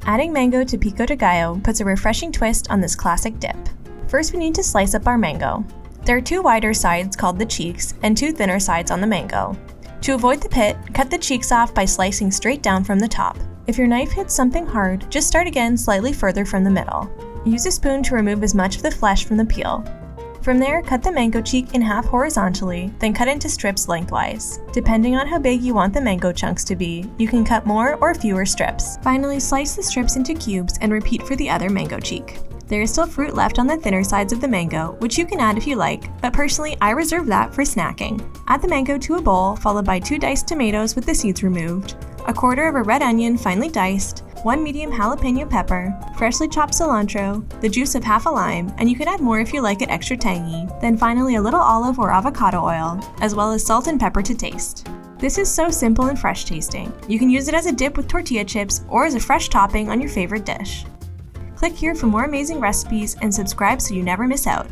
Adding mango to Pico de Gallo puts a refreshing twist on this classic dip. First, we need to slice up our mango. There are 2 wider sides called the cheeks and 2 thinner sides on the mango. To avoid the pit, cut the cheeks off by slicing straight down from the top. If your knife hits something hard, just start again slightly further from the middle. Use a spoon to remove as much of the flesh from the peel. From there, cut the mango cheek in half horizontally, then cut into strips lengthwise. Depending on how big you want the mango chunks to be, you can cut more or fewer strips. Finally, slice the strips into cubes and repeat for the other mango cheek. There is still fruit left on the thinner sides of the mango, which you can add if you like, but personally I reserve that for snacking. Add the mango to a bowl, followed by 2 diced tomatoes with the seeds removed, a quarter of a red onion finely diced, 1 medium jalapeno pepper, freshly chopped cilantro, the juice of half a lime, and you can add more if you like it extra tangy, then finally a little olive or avocado oil, as well as salt and pepper to taste. This is so simple and fresh tasting. You can use it as a dip with tortilla chips or as a fresh topping on your favorite dish. Click here for more amazing recipes and subscribe so you never miss out.